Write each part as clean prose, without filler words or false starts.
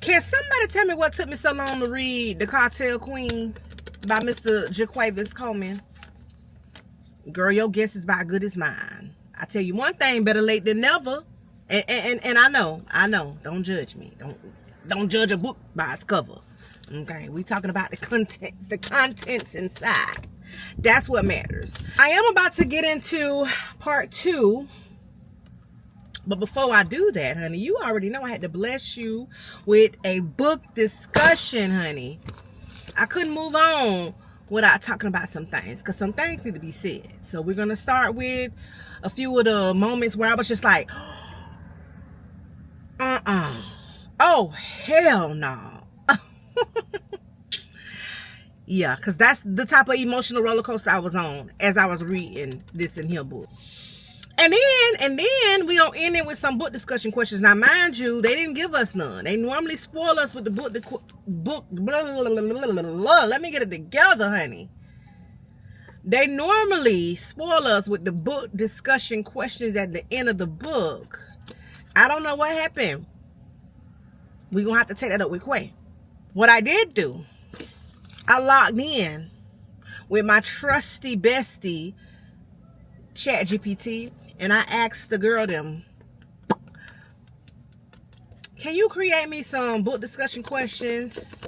Can somebody tell me what took me so long to read The Cartel Queen by Mr. JaQuavis Coleman? Girl, your guess is about good as mine. I tell you one thing, better late than never. And I know. Don't judge me. Don't judge a book by its cover. Okay, we talking about the contents inside. That's what matters. I am about to get into part 2. But before I do that, honey, you already know I had to bless you with a book discussion, honey. I couldn't move on without talking about some things, because some things need to be said. So we're going to start with a few of the moments where I was just like, oh, hell no. Yeah, because that's the type of emotional roller coaster I was on as I was reading this in here book. And then we gonna end it with some book discussion questions. Now, mind you, they didn't give us none. They normally spoil us with the book. Blah, blah, blah, blah, blah, blah. Let me get it together, honey. They normally spoil us with the book discussion questions at the end of the book. I don't know what happened. We gonna have to take that up with Quay. What I did do, I logged in with my trusty bestie, ChatGPT. And I asked the girl them, can you create me some book discussion questions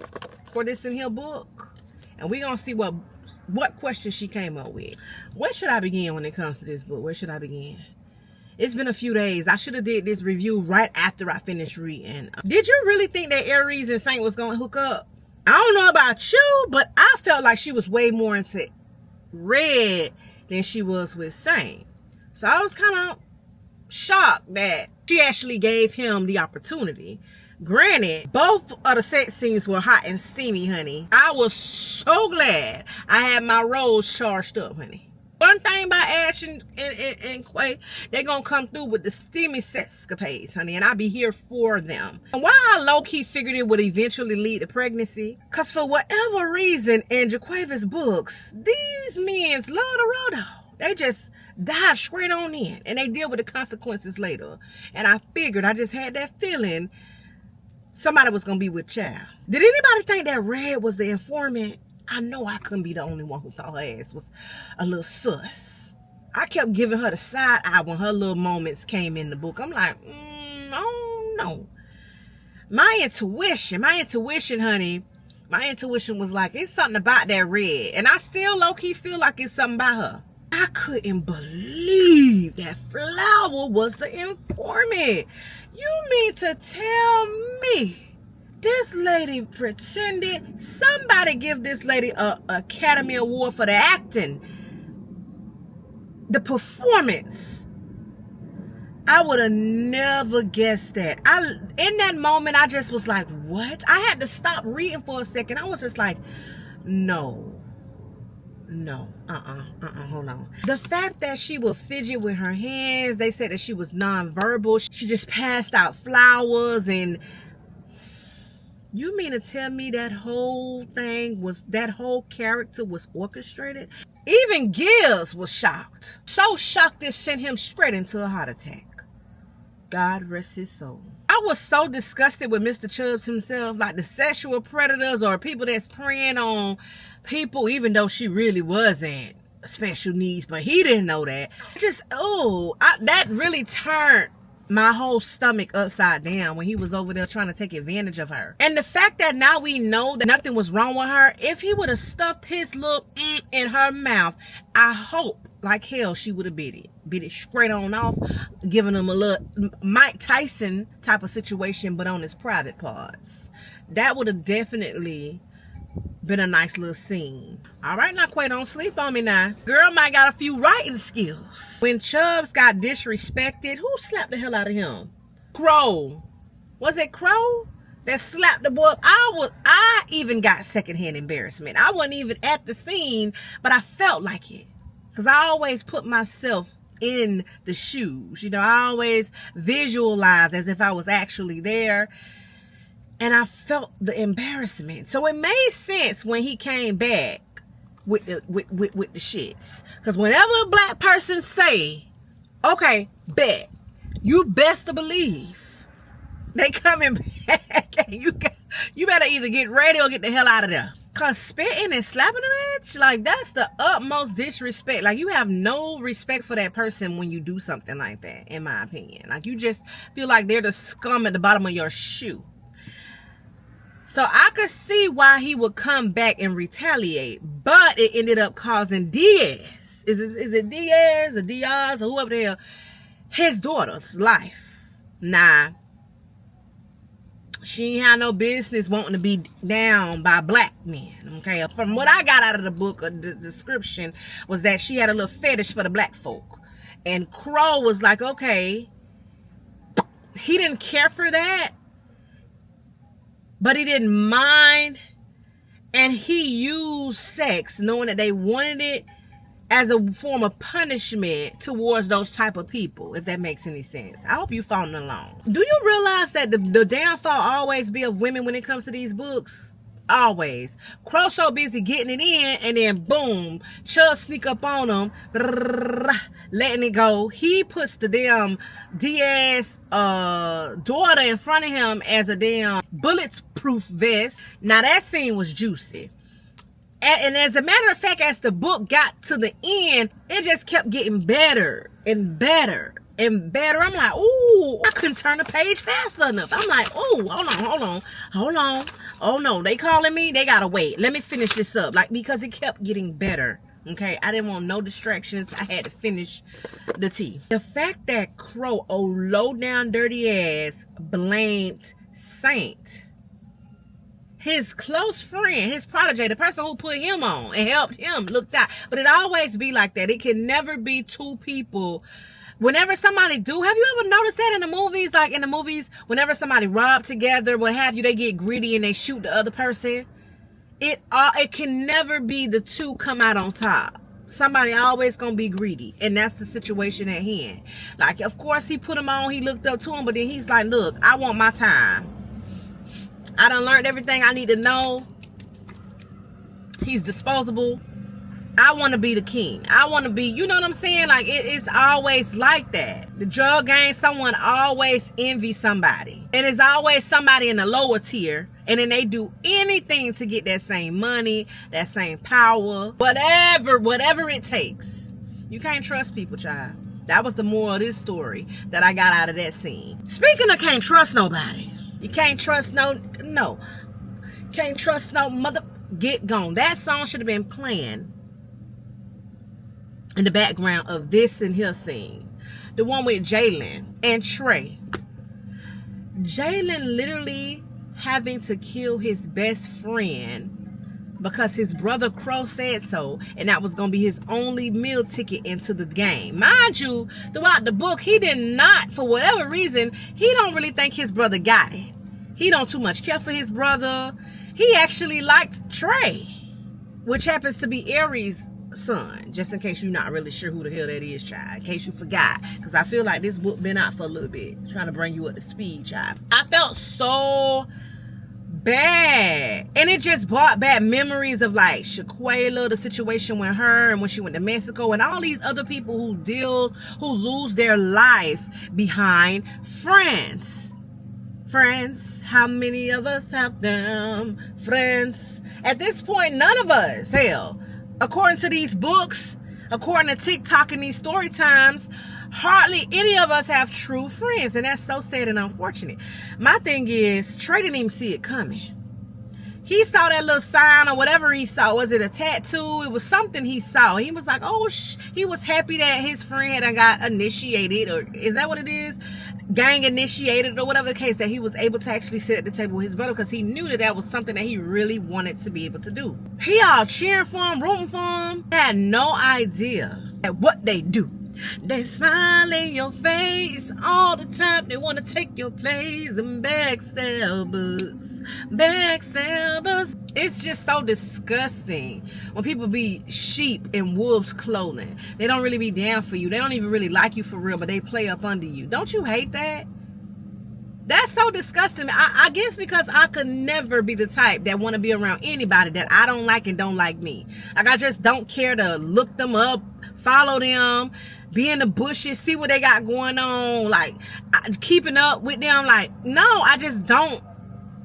for this in here book? And we're going to see what questions she came up with. Where should I begin when it comes to this book? Where should I begin? It's been a few days. I should have did this review right after I finished reading. Did you really think that Aries and Saint was going to hook up? I don't know about you, but I felt like she was way more into Red than she was with Saint. So I was kind of shocked that she actually gave him the opportunity. Granted, both of the sex scenes were hot and steamy, honey. I was so glad I had my rolls charged up, honey. One thing about Ash and Quay, they're going to come through with the steamy sexcapades, honey. And I'll be here for them. And why I low-key figured it would eventually lead to pregnancy? Because for whatever reason, in JaQuavis books, these men love the rodo. They just dive straight on in, and they deal with the consequences later. And I figured, I just had that feeling somebody was going to be with child. Did anybody think that Red was the informant? I know I couldn't be the only one who thought her ass was a little sus. I kept giving her the side eye when her little moments came in the book. I'm like, oh no. My intuition, honey, my intuition was like, it's something about that Red. And I still low-key feel like it's something about her. I couldn't believe that Flower was the informant. You mean to tell me this lady pretended? Somebody give this lady an Academy Award for the acting, the performance. I would have never guessed that. In that moment, I just was like, what? I had to stop reading for a second. I was just like, no, hold on. The fact that she would fidget with her hands, they said that she was nonverbal. She just passed out flowers, and you mean to tell me that whole character was orchestrated? Even Gills was shocked. So shocked it sent him straight into a heart attack. God rest his soul. I was so disgusted with Mr. Chubbs himself, like the sexual predators or people that's preying on people, even though she really wasn't special needs, but he didn't know that. That really turned my whole stomach upside down when he was over there trying to take advantage of her. And the fact that now we know that nothing was wrong with her, if he would have stuffed his little in her mouth, I hope like hell she would have bit it straight on off, giving him a little Mike Tyson type of situation, but on his private parts. That would have definitely been a nice little scene. All right, now Quay, don't sleep on me now. Girl might got a few writing skills. When Chubbs got disrespected, who slapped the hell out of him? Crow. Was it Crow that slapped the boy? I even got secondhand embarrassment. I wasn't even at the scene, but I felt like it. Because I always put myself in the shoes. You know, I always visualize as if I was actually there. And I felt the embarrassment. So it made sense when he came back with the shits. Because whenever a black person say, okay, bet, you best to believe they coming back and you got You better either get ready or get the hell out of there. Cause spitting and slapping a bitch, like, that's the utmost disrespect. Like, you have no respect for that person when you do something like that, in my opinion. Like, you just feel like they're the scum at the bottom of your shoe. So I could see why he would come back and retaliate, but it ended up causing Diaz. Is it Diaz or Diaz or whoever the hell, his daughter's life. Nah. She ain't had no business wanting to be down by black men, okay? From what I got out of the book, the description was that she had a little fetish for the black folk. And Crow was like, okay, he didn't care for that, but he didn't mind. And he used sex, knowing that they wanted it, as a form of punishment towards those type of people, if that makes any sense. I hope you following along. Do you realize that the downfall always be of women when it comes to these books? Always. Crow so busy getting it in, and then boom, Chubb sneak up on him, letting it go. He puts the damn Diaz daughter in front of him as a damn bulletproof vest. Now that scene was juicy. And as a matter of fact, as the book got to the end, it just kept getting better and better and better. I'm like, ooh, I couldn't turn the page fast enough. I'm like, ooh, hold on. Oh no, they calling me. They gotta wait. Let me finish this up. Like, because it kept getting better. Okay, I didn't want no distractions. I had to finish the tea. The fact that Crow, oh low down dirty ass, blamed Saint, his close friend, his protege, the person who put him on and helped him, looked out. But it always be like that. It can never be two people. Whenever somebody do, have you ever noticed that in the movies? Like in the movies, whenever somebody rob together, what have you, they get greedy and they shoot the other person. It can never be the two come out on top. Somebody always gonna be greedy, and that's the situation at hand. Like, of course, he put him on, he looked up to him, but then he's like, look, I want my time. I done learned everything I need to know. He's disposable. I want to be the king. I want to be, you know what I'm saying? Like, it's always like that. The drug gang, someone always envy somebody. And it's always somebody in the lower tier. And then they do anything to get that same money, that same power, whatever it takes. You can't trust people, child. That was the moral of this story that I got out of that scene. Speaking of can't trust nobody. You can't trust no. Can't trust no mother. Get gone. That song should have been playing in the background of this and his scene. The one with Jalen and Trey. Jalen literally having to kill his best friend because his brother Crow said so, and that was gonna be his only meal ticket into the game. Mind you, throughout the book, he did not, for whatever reason, he don't really think his brother got it. He don't too much care for his brother. He actually liked Trey, which happens to be Aries' son, just in case you're not really sure who the hell that is, child, in case you forgot, because I feel like this book been out for a little bit, trying to bring you up to speed, child. I felt so bad, and it just brought back memories of like JaQuavis, the situation with her and when she went to Mexico, and all these other people who lose their life behind friends. How many of us have them friends? At this point, none of us, hell, according to these books, according to TikTok and these story times, hardly any of us have true friends, and that's so sad and unfortunate. My thing is, Trey didn't even see it coming. He saw that little sign or whatever he saw. Was it a tattoo? It was something he saw. He was like, oh, he was happy that his friend had got initiated, or is that what it is? Gang initiated, or whatever the case, that he was able to actually sit at the table with his brother, because he knew that was something that he really wanted to be able to do. He all cheering for him, rooting for him, had no idea at what they do. They smile in your face all the time. They want to take your place. And backstabbers. It's just so disgusting when people be sheep in wolves' clothing. They don't really be down for you. They don't even really like you for real, but they play up under you. Don't you hate that? That's so disgusting. I guess because I could never be the type that want to be around anybody that I don't like and don't like me. Like, I just don't care to look them up, follow them, be in the bushes, see what they got going on, like keeping up with them. Like, no, I just don't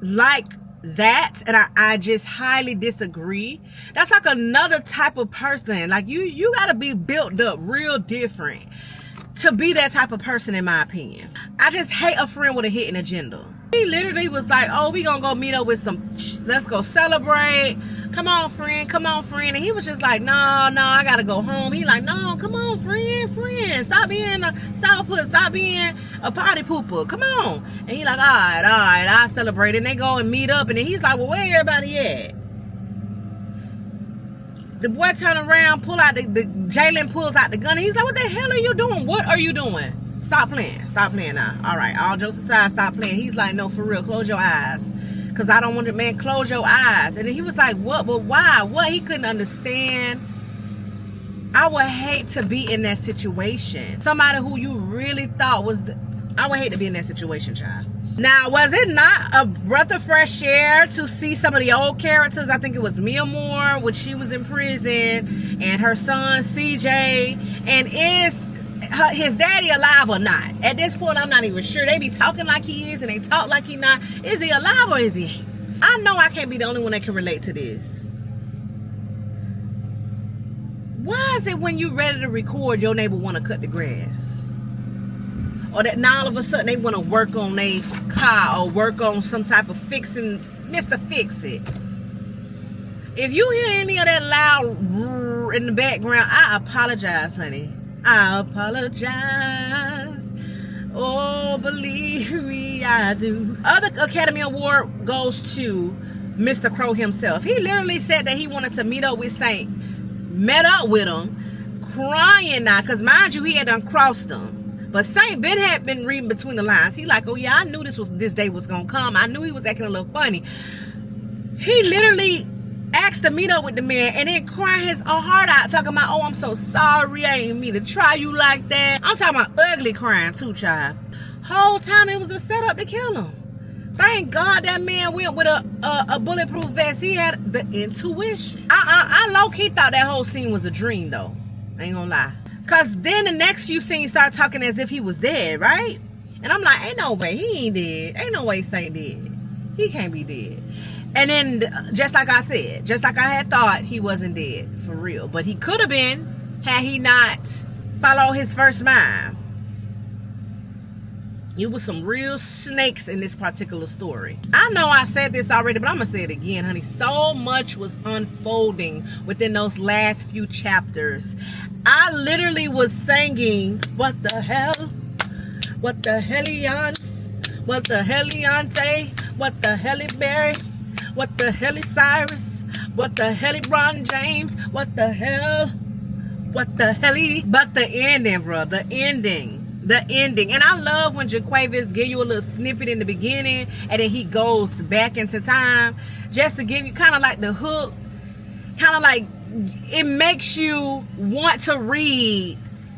like that, and I just highly disagree. That's like another type of person. Like you gotta be built up real different to be that type of person, in my opinion. I just hate a friend with a hidden agenda. He literally was like, oh, we gonna go meet up with some, let's go celebrate. Come on, friend, come on, friend. And he was just like, no, I gotta go home. He like, no, come on, friend. Stop being a sourpuss, stop being a party pooper. Come on. And he like, all right, I celebrate. And they go and meet up. And then he's like, well, where everybody at? The boy turn around, pull out the Jalen pulls out the gun. And he's like, what the hell are you doing? What are you doing? Stop playing now. All right, all jokes aside, stop playing. He's like, no, for real, close your eyes. Because I don't want to, man, close your eyes. And then he was like, what? But why? What? He couldn't understand. I would hate to be in that situation. Somebody who you really thought was, I would hate to be in that situation, child. Now, was it not a breath of fresh air to see some of the old characters? I think it was Mia Moore when she was in prison, and her son, CJ, and is his daddy alive or not? At this point, I'm not even sure. They be talking like he is, and they talk like he not. Is he alive or is he? I know I can't be the only one that can relate to this. Why is it when you ready to record, your neighbor want to cut the grass? Or that now all of a sudden they want to work on their car or work on some type of fixing, Mr. Fix It. If you hear any of that loud in the background, I apologize, honey. I apologize. Oh, believe me, I do. Other Academy Award goes to Mr. Crow himself. He literally said that he wanted to meet up with Saint. Met up with him, crying now, because mind you, he had done crossed him. But Saint Ben had been reading between the lines. He like, oh yeah, I knew this day was gonna come. I knew he was acting a little funny. He literally asked to meet up with the man and then crying his heart out, talking about, oh, I'm so sorry, I ain't mean to try you like that. I'm talking about ugly crying too, child. Whole time it was a setup to kill him. Thank God that man went with a bulletproof vest. He had the intuition. I low-key thought that whole scene was a dream, though. I ain't gonna lie. Because then the next few scenes start talking as if he was dead, right? And I'm like, ain't no way. He ain't dead. Ain't no way Saint dead. He can't be dead. And then, just like I said, just like I had thought, he wasn't dead, for real. But he could have been, had he not followed his first mind. It was some real snakes in this particular story. I know I said this already, but I'm going to say it again, honey. So much was unfolding within those last few chapters. I literally was singing, what the hell? What the hellion? What the helliante? What the helliberry? What the hell is Cyrus? What the hell is Ron James? What the hell? What the hell? But the ending, bro. The ending. And I love when JaQuavis give you a little snippet in the beginning and then he goes back into time just to give you kind of like the hook. Kind of like it makes you want to read,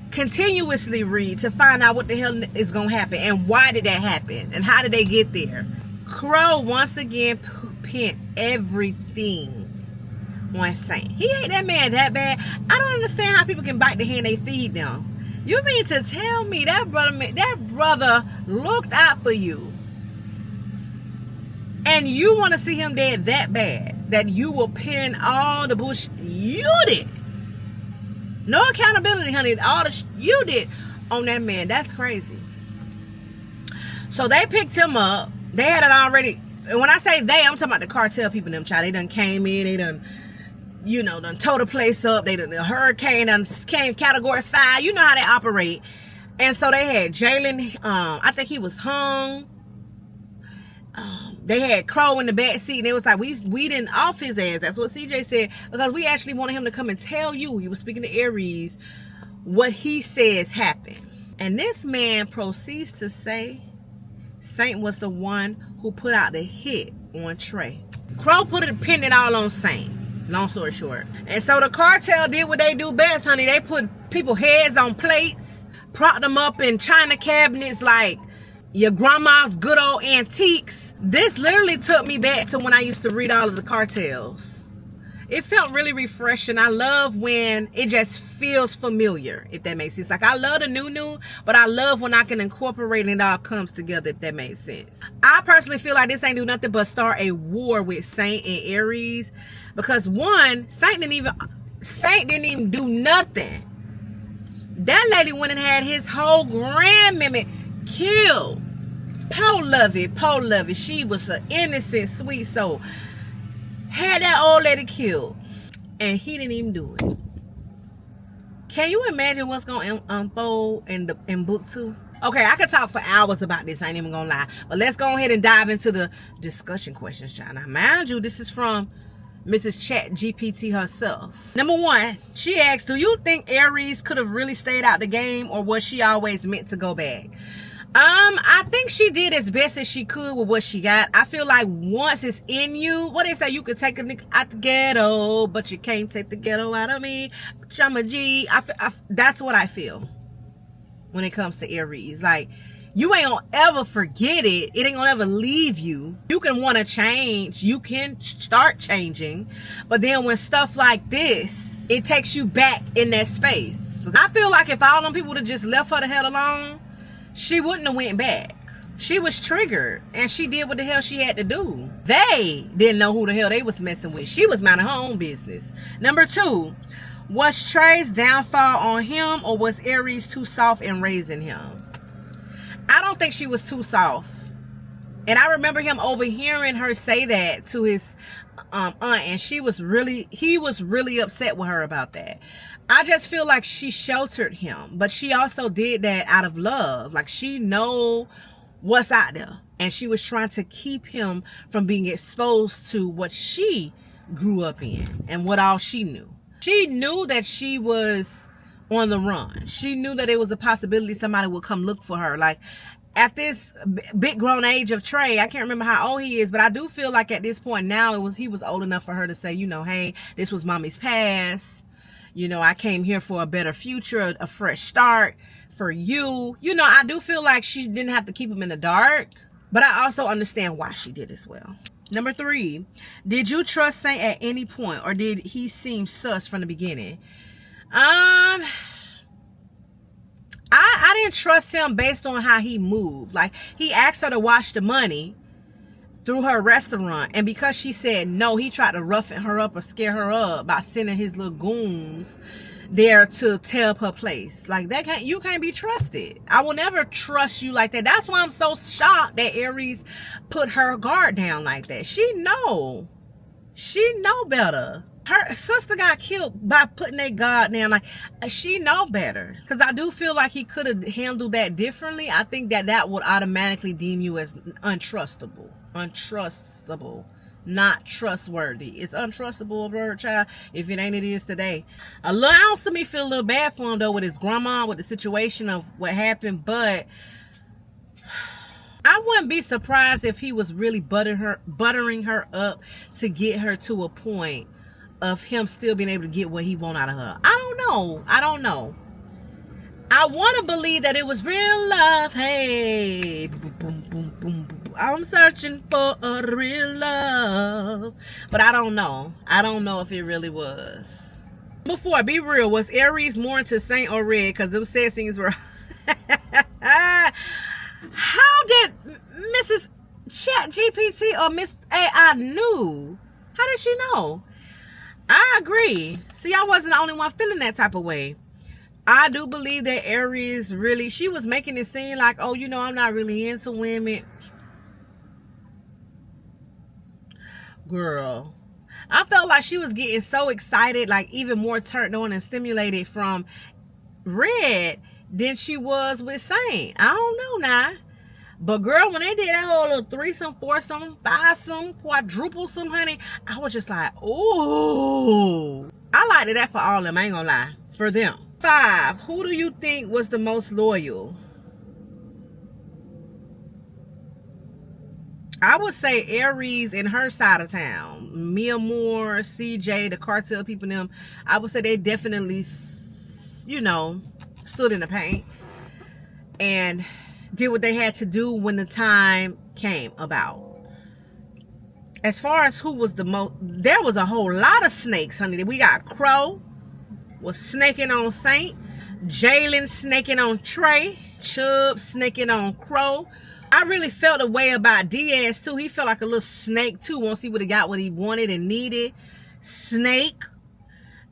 continuously read, to find out what the hell is going to happen and why did that happen and how did they get there. Crow once again pinned everything on Saint. He ain't that man that bad. I don't understand how people can bite the hand they feed them. You mean to tell me that brother looked out for you and you want to see him dead that bad that you will pin all the bullshit you did? No accountability, honey. All the you did on that man. That's crazy. So they picked him up. They had it already. And when I say they, I'm talking about the cartel people, them child. They done came in. They done, you know, done tore the place up. They done, the hurricane done came category 5. You know how they operate. And so they had Jalen. I think he was hung. They had Crow in the back seat. And they was like, we didn't off his ass. That's what CJ said. Because we actually wanted him to come and tell you. He was speaking to Aries. What he says happened. And this man proceeds to say Saint was the one who put out the hit on Trey. Crow pinned it all on Saint. Long story short. And so the cartel did what they do best, honey. They put people heads on plates, propped them up in china cabinets like your grandma's good old antiques. This literally took me back to when I used to read all of the cartels. It felt really refreshing. I love when it just feels familiar, if that makes sense. Like, I love the new, but I love when I can incorporate and it all comes together, if that makes sense. I personally feel like this ain't do nothing but start a war with Saint and Aries, because one, Saint didn't even do nothing. That lady went and had his whole grandmammy killed. Poor lovey. She was an innocent, sweet soul. Had that old lady killed, and he didn't even do it. Can you imagine what's going to unfold in book 2? Okay, I could talk for hours about this. I ain't even gonna lie, but let's go ahead and dive into the discussion questions, child. Now, mind you, this is from Mrs. Chat GPT herself. Number 1, she asked, do you think Aries could have really stayed out the game, or was she always meant to go back? I think she did as best as she could with what she got. I feel like once it's in you, what they say, you could take a nigga out the ghetto, but you can't take the ghetto out of me. Bitch, I'm a G. That's what I feel when it comes to Aries. Like, you ain't gonna ever forget it. It ain't gonna ever leave you. You can want to change. You can start changing. But then when stuff like this, it takes you back in that space. I feel like if all them people would have just left her the hell alone, she wouldn't have went back. She was triggered, and she did what the hell she had to do. They didn't know who the hell they was messing with. She was minding her own business. Number 2, was Trey's downfall on him, or was Aries too soft in raising him? I don't think she was too soft. And I remember him overhearing her say that to his aunt, and he was really upset with her about that. I just feel like she sheltered him, but she also did that out of love. Like, she know what's out there, and she was trying to keep him from being exposed to what she grew up in and what all she knew. She knew that she was on the run. She knew that it was a possibility somebody would come look for her. Like, at this big grown age of Trey, I can't remember how old he is, but I do feel like at this point now, he was old enough for her to say, you know, hey, this was mommy's past. You know, I came here for a better future, a fresh start for you. You know, I do feel like she didn't have to keep him in the dark, but I also understand why she did as well. Number 3, did you trust Saint at any point, or did he seem sus from the beginning? I didn't trust him based on how he moved. Like, he asked her to wash the money through her restaurant, and because she said no, he tried to roughen her up or scare her up by sending his little goons there to tear up her place. Like, that you can't be trusted. I will never trust you like that. That's why I'm so shocked that Aries put her guard down like that. She know better. Her sister got killed by putting their guard down. Like, she know better. Because I do feel like he could have handled that differently. I think that would automatically deem you as untrustable. Not trustworthy. It's untrustable, word, child. If it ain't, it is today. Allows me feel a little bad for him though, with his grandma, with the situation of what happened, but I wouldn't be surprised if he was really buttering her up to get her to a point of him still being able to get what he want out of her. I don't know. I want to believe that it was real love. Hey, boom, boom, boom, boom. I'm searching for a real love, but I don't know. I don't know if it really was. Before, be real, was Aries more into Saint or Red? Because them said things were. How did Mrs. Chat GPT or Miss AI knew? How did she know? I agree. See, I wasn't the only one feeling that type of way. I do believe that Aries really, she was making it seem like, oh, you know, I'm not really into women. Girl, I felt like she was getting so excited, like even more turned on and stimulated from Red than she was with Saint. I don't know now. But girl, when they did that whole little threesome, foursome, fivesome, quadruplesome, honey, I was just like, ooh. I liked that for all of them, I ain't gonna lie. For them. 5, who do you think was the most loyal? I would say Aries in her side of town. Mia Moore, CJ, the cartel people, them. I would say they definitely, you know, stood in the paint and did what they had to do when the time came about. As far as who was the most, there was a whole lot of snakes, honey. We got Crow was snaking on Saint, Jalen snaking on Trey, Chubb snaking on Crow. I really felt a way about Diaz too. He felt like a little snake too. Once he would have got what he wanted and needed. Snake.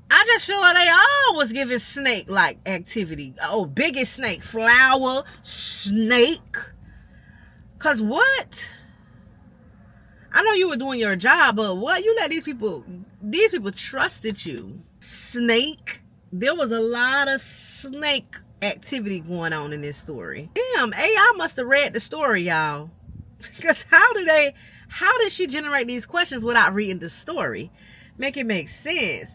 I just feel like they all was giving snake-like activity. Oh, biggest snake. Flower. Snake. Cause what? I know you were doing your job, but what? You let these people trusted you. Snake. There was a lot of snake activity going on in this story. Damn, AI must have read the story, y'all. Because how did she generate these questions without reading the story? Make it make sense.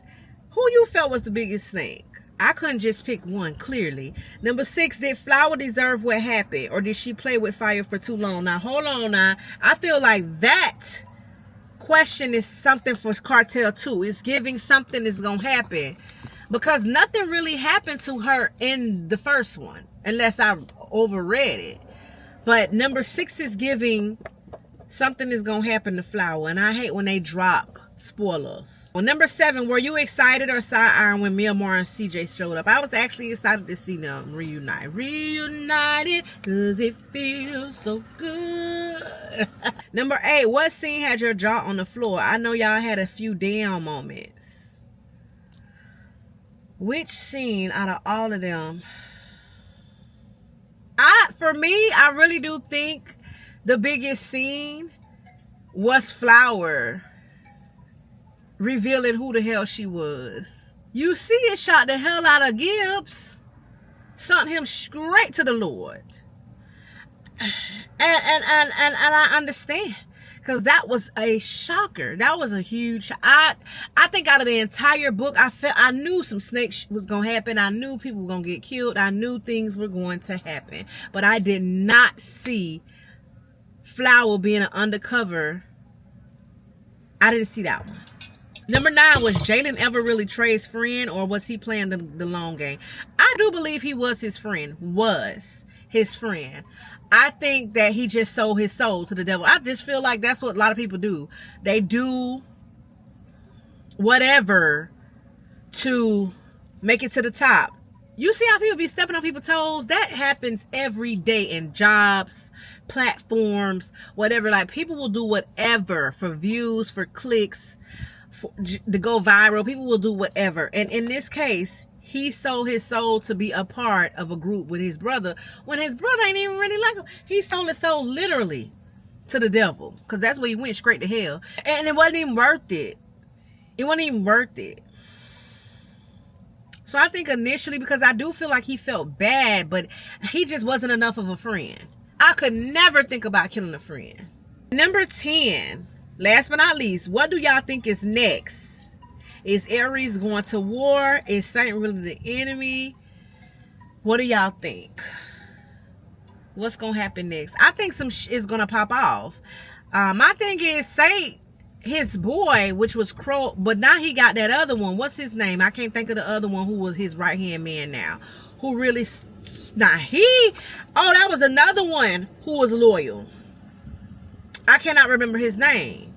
Who you felt was the biggest snake? I couldn't just pick one, clearly. Number 6, did Flower deserve what happened? Or did she play with fire for too long? Now, hold on now. I feel like that question is something for Cartel 2. It's giving something is going to happen. Because nothing really happened to her in the first one. Unless I overread it. But number 6 is giving something is going to happen to Flower. And I hate when they drop spoilers. Well, number 7, were you excited or side-eyeing when Myanmar and CJ showed up? I was actually excited to see them reunite. Reunited, cause it feels so good. Number 8, what scene had your jaw on the floor? I know y'all had a few damn moments. Which scene out of all of them? For me, I really do think the biggest scene was Flower revealing who the hell she was. You see, it shot the hell out of Gibbs, sent him straight to the Lord. And I understand, because that was a shocker. That was a huge. I think out of the entire book, I knew some snakes was gonna happen. I knew people were gonna get killed. I knew things were going to happen, but I did not see Flower being an undercover. I didn't see that one. Number 9, was Jalen ever really Trey's friend, or was he playing the long game? I do believe he was his friend. I think that he just sold his soul to the devil. I just feel like that's what a lot of people do. They do whatever to make it to the top. You see how people be stepping on people's toes? That happens every day in jobs, platforms, whatever. Like, people will do whatever for views, for clicks, to go viral. People will do whatever. And in this case, he sold his soul to be a part of a group with his brother, when his brother ain't even really like him. He sold his soul literally to the devil, because that's where he went, straight to hell. And it wasn't even worth it. It wasn't even worth it. So I think initially, because I do feel like he felt bad, but he just wasn't enough of a friend. I could never think about killing a friend. Number 10, last but not least, what do y'all think is next? Is Aries going to war? Is Saint really the enemy? What do y'all think? What's going to happen next? I think some is going to pop off. My thing is, Saint, his boy, which was Crow, but now he got that other one. What's his name? I can't think of the other one who was his right-hand man now. Who really... that was another one who was loyal. I cannot remember his name.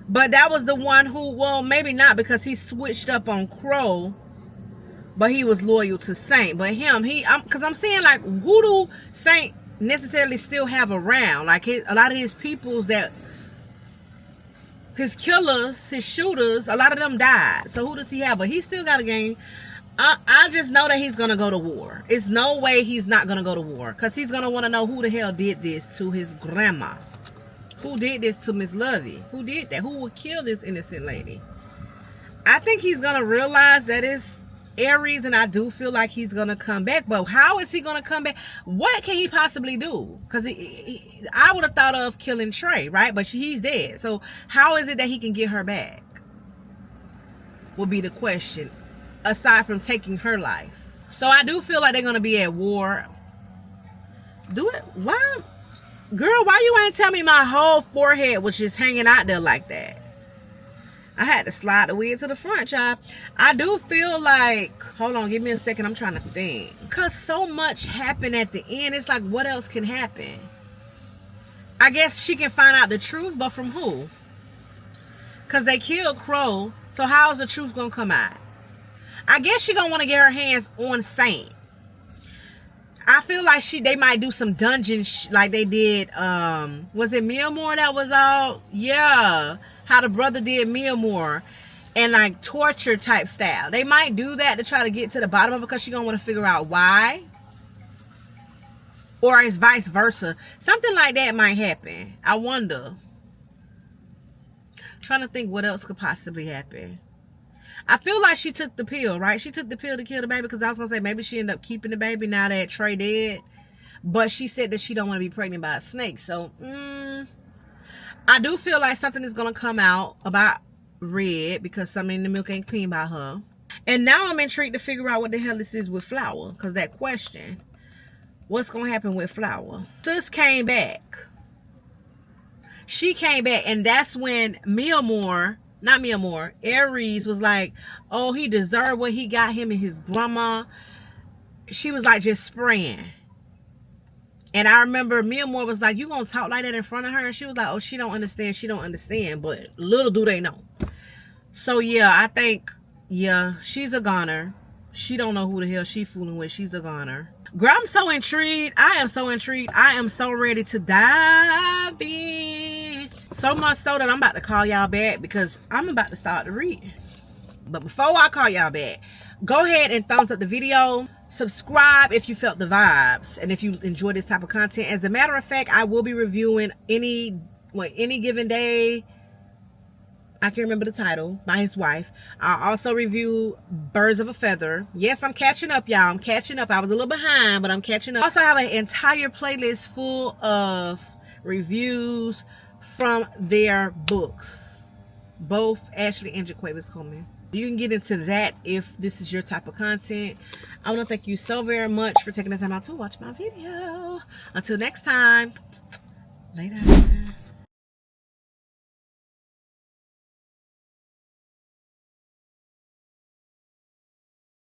But that was the one who, well, maybe not, because he switched up on Crow, but he was loyal to Saint. But him, because I'm saying, like, who do Saint necessarily still have around? Like, a lot of his peoples that, his killers, his shooters, a lot of them died. So who does he have? But he still got a game. I just know that he's going to go to war. It's no way he's not going to go to war, because he's going to want to know who the hell did this to his grandma. Who did this to Miss Lovey? Who did that? Who would kill this innocent lady? I think he's going to realize that it's Aries, and I do feel like he's going to come back. But how is he going to come back? What can he possibly do? Because I would have thought of killing Trey, right? But he's dead. So how is it that he can get her back? Will be the question, aside from taking her life. So I do feel like they're going to be at war. Do it? Why? Girl, why you ain't tell me my whole forehead was just hanging out there like that? I had to slide the wig to the front, y'all. I do feel like, hold on, give me a second. I'm trying to think. Because so much happened at the end. It's like, what else can happen? I guess she can find out the truth, but from who? Because they killed Crow. So how's the truth going to come out? I guess she going to want to get her hands on Saint. I feel like they might do some dungeon like they did. Was it Miamore that was out? Yeah. How the brother did Miamore. And like torture type style. They might do that to try to get to the bottom of it because she's going to want to figure out why. Or it's vice versa. Something like that might happen. I wonder. Trying to think what else could possibly happen. I feel like she took the pill, right? She took the pill to kill the baby because I was going to say maybe she ended up keeping the baby now that Trey dead. But she said that she don't want to be pregnant by a snake. So, I do feel like something is going to come out about Red because something in the milk ain't clean by her. And now I'm intrigued to figure out what the hell this is with Flower. Because that question, what's going to happen with Flower? Sis came back. She came back and that's when Aries was like, oh, he deserved what he got him and his grandma. She was like just spraying. And I remember Miamore was like, you gonna talk like that in front of her? And she was like, oh, she don't understand. She don't understand. But little do they know. So yeah, I think, yeah, she's a goner. She don't know who the hell she fooling with. She's a goner. Girl, I'm so intrigued. I am so intrigued. I am so ready to dive in. So much so that I'm about to call y'all back because I'm about to start to read. But before I call y'all back, go ahead and thumbs up the video. Subscribe if you felt the vibes and if you enjoy this type of content. As a matter of fact, I will be reviewing any given day. I can't remember the title, by his wife. I'll also review Birds of a Feather. Yes, I'm catching up, y'all. I'm catching up. I was a little behind, but I'm catching up. I also have an entire playlist full of reviews from their books. Both Ashley and JaQuavis Coleman. You can get into that if this is your type of content. I want to thank you so very much for taking the time out to watch my video. Until next time, later.